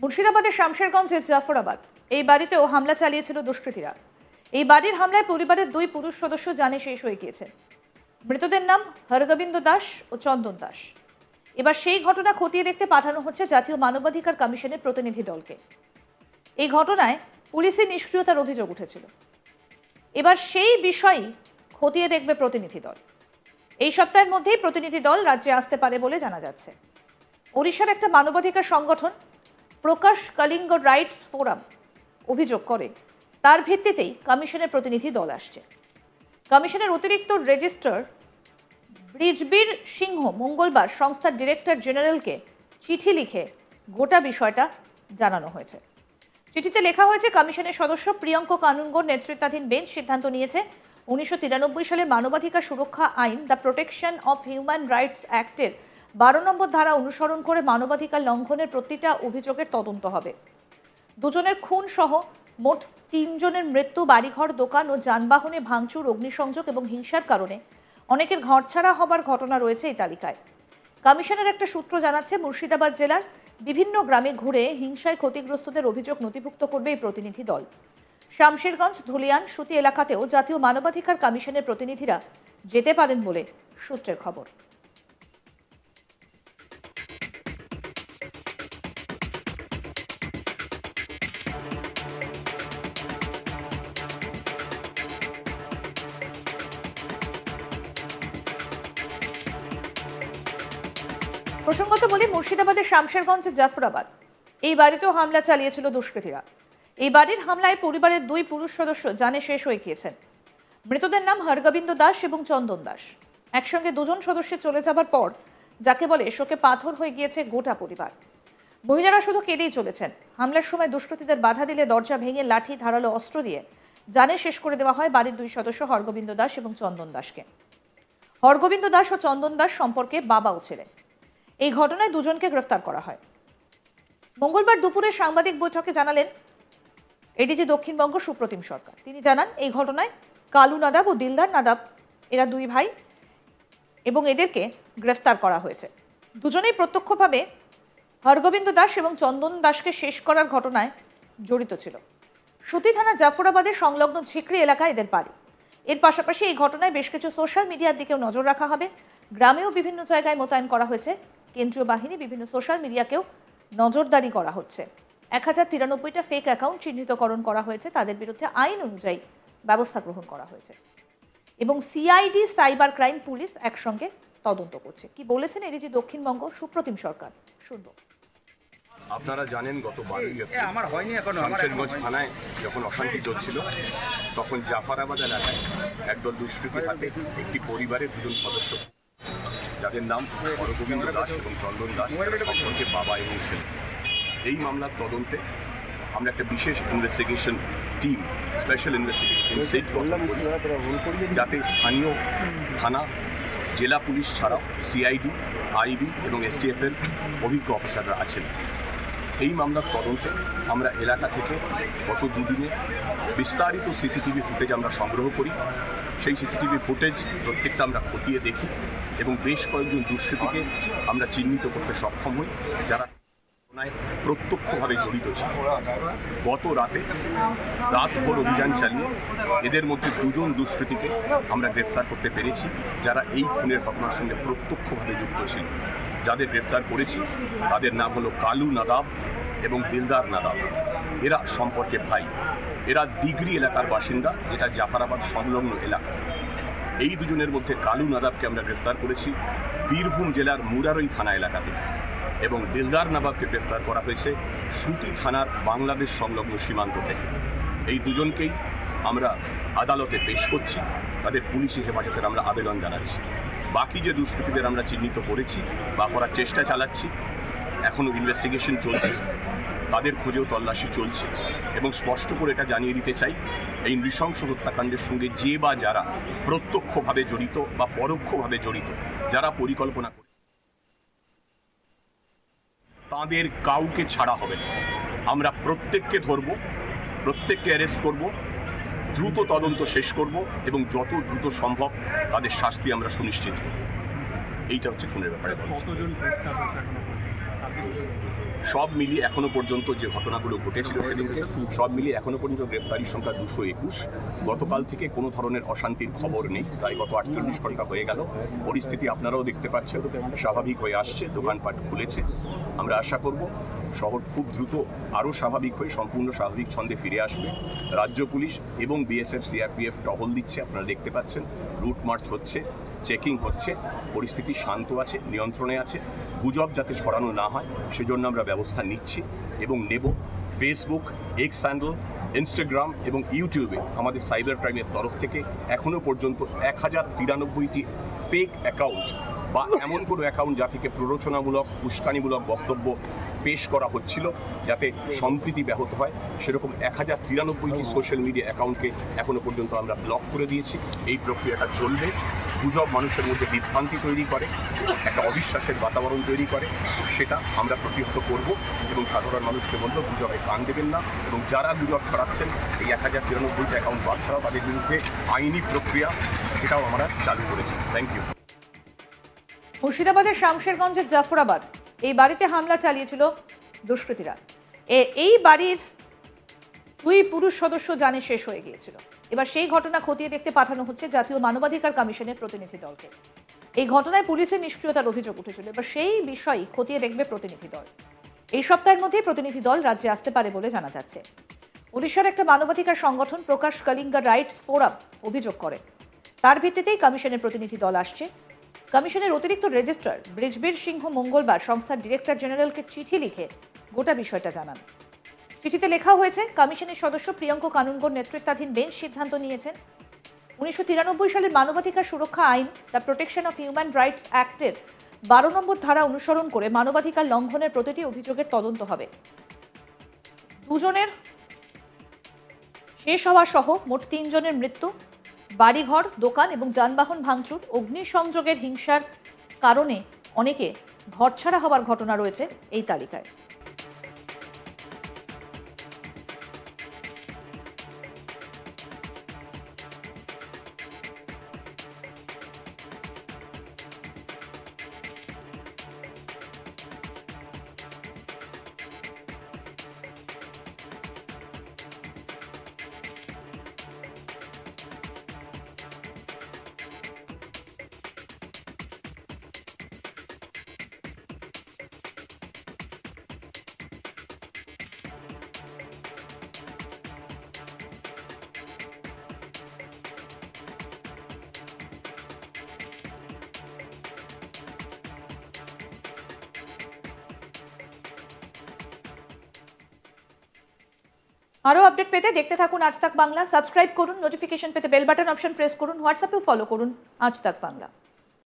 মুর্শিদাবাদের শামশেরগঞ্জের জাফরাবাদ এই বাড়িতেও হামলা চালিয়েছিল দুষ্কৃতীরা। এই বাড়ির হামলায় পরিবারের 2 পুরুষ সদস্য জানে শেষ হয়ে গিয়েছে। মৃতদের নাম হরগোবিন্দ দাস ও চন্দন দাস। এবার সেই ঘটনা খতিয়ে দেখতে পাঠানো হচ্ছে জাতীয় মানবাধিকার কমিশনের প্রতিনিধি দলকে। এই ঘটনায় পুলিশের নিষ্ক্রিয়তার অভিযোগ উঠেছিল। এবার সেই বিষয়ই খতিয়ে দেখবে প্রতিনিধি দল। এই সপ্তাহের মধ্যেই প্রতিনিধি দল রাজ্যে আসতে পারে বলে জানা যাচ্ছে। ওড়িশার একটা মানবাধিকার সংগঠন প্রকাশ কলিঙ্গ রাইটস ফোরাম অভিযোগ করে, তার ভিত্তিতেই কমিশনের প্রতিনিধি দল আসছে। কমিশনের অতিরিক্ত রেজিস্ট্রার ব্রিজবীর সিংহ মঙ্গলবার সংস্থার ডিরেক্টর জেনারেলকে চিঠি লিখে গোটা বিষয়টা জানানো হয়েছে। চিঠিতে লেখা হয়েছে, কমিশনের সদস্য প্রিয়ঙ্ক কানুনগোর নেতৃত্বাধীন বেঞ্চ সিদ্ধান্ত নিয়েছে 1993 সালের মানবাধিকার সুরক্ষা আইন the protection of human rights অ্যাক্টের 12 নম্বর ধারা অনুসরণ করে মানবাধিকার লঙ্ঘনের প্রতিটা অভিযোগের তদন্ত হবে। দুজনের খুন সহ মোট 3 জনের মৃত্যু, বাড়িঘর, দোকান ও যানবাহনে ভাঙচুর, অগ্নিসংযোগ এবং হিংসার কারণে অনেকের ঘরছাড়া হবার ঘটনা রয়েছে এই তালিকায়। কমিশনের একটা সূত্র জানাচ্ছে, মুর্শিদাবাদ জেলার বিভিন্ন গ্রামে ঘুরে হিংসায় ক্ষতিগ্রস্তদের অভিযোগ নথিভুক্ত করবে এই প্রতিনিধি দল। শামশেরগঞ্জ, ধুলিয়ান, সুতি এলাকাতেও জাতীয় মানবাধিকার কমিশনের প্রতিনিধিরা যেতে পারেন বলে সূত্রের খবর। প্রসঙ্গত বলি, মুর্শিদাবাদের শামশেরগঞ্জের জাফরাবাদ এই বাড়িতেও হামলা চালিয়েছিল দুষ্কৃতীরা। এই বাড়ির হামলায় পরিবারের 2 পুরুষ সদস্য জানে শেষ হয়ে গিয়েছেন। মৃতদের নাম হরগোবিন্দ দাস এবং চন্দন দাস। একসঙ্গে 2 জন সদস্যের চলে যাবার পর যাকে বলে শোকে পাথর হয়ে গিয়েছে গোটা পরিবার। মহিলারা শুধু কেঁদেই চলেছেন। হামলার সময় দুষ্কৃতীদের বাধা দিলে দরজা ভেঙে লাঠি, ধারালো অস্ত্র দিয়ে জানে শেষ করে দেওয়া হয় বাড়ির 2 সদস্য হরগোবিন্দ দাস এবং চন্দন দাসকে। হরগোবিন্দ দাস ও চন্দন দাস সম্পর্কে বাবা ও ছেলে। এই ঘটনায় 2 জনকে গ্রেফতার করা হয়। মঙ্গলবার দুপুরে সাংবাদিক বৈঠকে জানালেন এডিজি দক্ষিণবঙ্গ সুপ্রতিম সরকার। তিনি জানান, এই ঘটনায় কালু নাদাব ও দিলদার নাদাব এরা 2 ভাই এবং এদেরকে গ্রেফতার করা হয়েছে। দুজনেই প্রত্যক্ষভাবে হরগোবিন্দ দাস এবং চন্দন দাসকে শেষ করার ঘটনায় জড়িত ছিল। সুতি থানা জাফরাবাদের সংলগ্ন ঝিকরি এলাকায় এদের বাড়ি। এর পাশাপাশি এই ঘটনায় বেশ কিছু সোশ্যাল মিডিয়ার দিকেও নজর রাখা হবে। গ্রামেও বিভিন্ন জায়গায় মোতায়েন করা হয়েছে কেন্দ্রীয় বাহিনী। বিভিন্ন সোশ্যাল মিডিয়াকেও নজরদারি করা হচ্ছে। 1093টা ফেক অ্যাকাউন্ট চিহ্নিতকরণ করা হয়েছে। তাদের বিরুদ্ধে আইন অনুযায়ী ব্যবস্থা গ্রহণ করা হয়েছে এবং সিআইডি সাইবার ক্রাইম পুলিশ একসঙ্গে তদন্ত করছে। কি বলেছেন এডিজি দক্ষিণবঙ্গ সুপ্রতিম সরকার, শুনবো। আপনারা জানেন, গত 12ই এপ্রিল শামশেরগঞ্জ থানায় যখন অশান্তি চলছিল, তখন জাফরাবাদ এলাকায় একদল দুষ্কৃতী হাতে একটি পরিবারের 2 জন সদস্য, যাদের নাম হরগোবিন্দ দাস এবং চন্দন দাস, সম্পর্কে বাবা এবং ছেলে। এই মামলার তদন্তে আমরা একটা বিশেষ investigation team, special investigation set গঠন করি, যাতে স্থানীয় থানা, জেলা পুলিশ ছাড়াও সিআইডি, আইবি এবং এসটিএফ এর অভিজ্ঞ অফিসাররা আছেন। এই মামলার তদন্তে আমরা এলাকা থেকে গত 2 দিনে বিস্তারিত সিসিটিভি ফুটেজ আমরা সংগ্রহ করি। সেই সিসিটিভি ফুটেজ প্রত্যেকটা আমরা খতিয়ে দেখি এবং বেশ কয়েকজন দুষ্কৃতীকে আমরা চিহ্নিত করতে সক্ষম হই, যারা প্রত্যক্ষভাবে জড়িত ছিল। গত রাতভর অভিযান চালিয়ে এদের মধ্যে 2 জন দুষ্কৃতীকে আমরা গ্রেফতার করতে পেরেছি, যারা এই খুনের ঘটনার সঙ্গে প্রত্যক্ষভাবে যুক্ত ছিল। যাদের গ্রেফতার করেছি তাদের নাম হলো কালু নাদাব এবং দিলদার নাদাব। এরা সম্পর্কে ভাই। এরা দিগরি এলাকার বাসিন্দা, যেটা জাফরাবাদ সংলগ্ন এলাকা। এই 2 জনের মধ্যে কালু নাদাবকে আমরা গ্রেফতার করেছি বীরভূম জেলার মুরারই থানা এলাকা থেকে, এবং দিলদার নাদাবকে গ্রেফতার করা হয়েছে সুতি থানার বাংলাদেশ সংলগ্ন সীমান্ত থেকে। এই 2 জনকেই আমরা আদালতে পেশ করছি। তাদের পুলিশি হেফাজতের আমরা আবেদন জানাচ্ছি। বাকি যে দুষ্কৃতীদের আমরা চিহ্নিত করেছি বা করার চেষ্টা চালাচ্ছি, এখনও ইনভেস্টিগেশন চলছে, তাদের খোঁজেও তল্লাশি চলছে। এবং স্পষ্ট করে এটা জানিয়ে দিতে চাই, এই নৃশংস হত্যাকাণ্ডের সঙ্গে যে বা যারা প্রত্যক্ষভাবে জড়িত বা পরোক্ষভাবে জড়িত, যারা পরিকল্পনা করে, তাদের কাউকে ছাড়া হবে না। আমরা প্রত্যেককে ধরব, প্রত্যেককে অ্যারেস্ট করব, দ্রুত তদন্ত শেষ করব এবং যত দ্রুত সম্ভব তাদের শাস্তি আমরা সুনিশ্চিত করব। এইটা হচ্ছে খুনের ব্যাপারে। সব মিলিয়ে এখনো পর্যন্ত যে ঘটনাগুলো ঘটেছিল সেদিনকে সব মিলিয়ে এখনো পর্যন্ত গ্রেফতারির সংখ্যা 221। গতকাল থেকে কোনো ধরনের অশান্তির খবর নেই, তাই গত 48 ঘন্টা হয়ে গেল। পরিস্থিতি আপনারাও দেখতে পাচ্ছেন স্বাভাবিক হয়ে আসছে, দোকানপাট খুলেছে। আমরা আশা করব শহর খুব দ্রুত আরও স্বাভাবিক হয়ে সম্পূর্ণ স্বাভাবিক ছন্দে ফিরে আসবে। রাজ্য পুলিশ এবং বিএসএফ সিআরপিএফ টহল দিচ্ছে, আপনারা দেখতে পাচ্ছেন। রুট মার্চ হচ্ছে, চেকিং হচ্ছে, পরিস্থিতি শান্ত আছে, নিয়ন্ত্রণে আছে। গুজব যাতে ছড়ানো না হয় সেজন্য আমরা ব্যবস্থা নিচ্ছি এবং নেব। ফেসবুক, এক্স হ্যান্ডেল, ইনস্টাগ্রাম এবং ইউটিউবে আমাদের সাইবার ক্রাইমের তরফ থেকে এখনও পর্যন্ত 1093টি ফেক অ্যাকাউন্ট বা এমন কোনো অ্যাকাউন্ট যা থেকে প্ররোচনামূলক, উস্কানিমূলক বক্তব্য পেশ করা হচ্ছিল যাতে সম্প্রীতি ব্যাহত হয়, সেরকম 1093টি সোশ্যাল মিডিয়া অ্যাকাউন্টকে এখনো পর্যন্ত আমরা ব্লক করে দিয়েছি। এই প্রক্রিয়াটা চলবে। গুজব মানুষের মধ্যে বিভ্রান্তি তৈরি করে, একটা অবিশ্বাসের বাতাবরণ তৈরি করে, সেটা আমরা প্রতিহত করব এবং সাধারণ মানুষকে বলবো গুজবে কান দেবেন না। এবং যারা গুজব ছড়াচ্ছেন এই 1093টা অ্যাকাউন্ট বাদ ছাড়াও তাদের বিরুদ্ধে আইনি প্রক্রিয়া সেটাও আমরা চালু করেছি। Thank you. মুর্শিদাবাদের শামশেরগঞ্জের জাফরাবাদ এই বাড়িতে হামলা চালিয়েছিল দুষ্কৃতীরা। এই বাড়ির 2 পুরুষ সদস্য জানে শেষ হয়ে গিয়েছিল। এবার সেই ঘটনা খতিয়ে দেখতে পাঠানো হচ্ছে জাতীয় মানবাধিকার কমিশনের প্রতিনিধি দলকে। এই ঘটনায় পুলিশের নিষ্ক্রিয়তার অভিযোগ উঠেছিল, এবার সেই বিষয়ই খতিয়ে দেখবে প্রতিনিধি দল। এই সপ্তাহের মধ্যেই প্রতিনিধি দল রাজ্যে আসতে পারে বলে জানা যাচ্ছে। উড়িষ্যার একটা মানবাধিকার সংগঠন প্রকাশ কলিঙ্গা রাইটস ফোরাম অভিযোগ করে, তার ভিত্তিতেই কমিশনের প্রতিনিধি দল আসছে। কমিশনের অতিরিক্ত রেজিস্ট্রার ব্রিজবীর সিংহ মঙ্গলবার সংস্থার ডিরেক্টর জেনারেলকে চিঠি লিখে গোটা বিষয়টা জানান। চিঠিতে লেখা হয়েছে, কমিশনের সদস্য প্রিয়ঙ্ক কানুনগোর নেতৃত্বাধীন বেঞ্চ সিদ্ধান্ত নিয়েছেন 1993 সালের মানবাধিকার সুরক্ষা আইন the protection of human rights অ্যাক্টের 12 নম্বর ধারা অনুসরণ করে মানবাধিকার লঙ্ঘনের প্রতিটি অভিযোগের তদন্ত হবে। 2 জনের শেষ হওয়া সহ মোট 3 জনের মৃত্যু, বাড়িঘর, দোকান এবং যানবাহন ভাঙচুর, অগ্নিসংযোগের হিংসার কারণে অনেকে ঘরছাড়া হওয়ার ঘটনা রয়েছে এই তালিকায়। আরো আপডেট পেতে দেখতে থাকুন আজ তাক বাংলা। সাবস্ক্রাইব করুন, নোটিফিকেশন পেতে বেল বাটন অপশন প্রেস করুন, হোয়াটসঅ্যাপেও ফলো করুন আজ তাক বাংলা।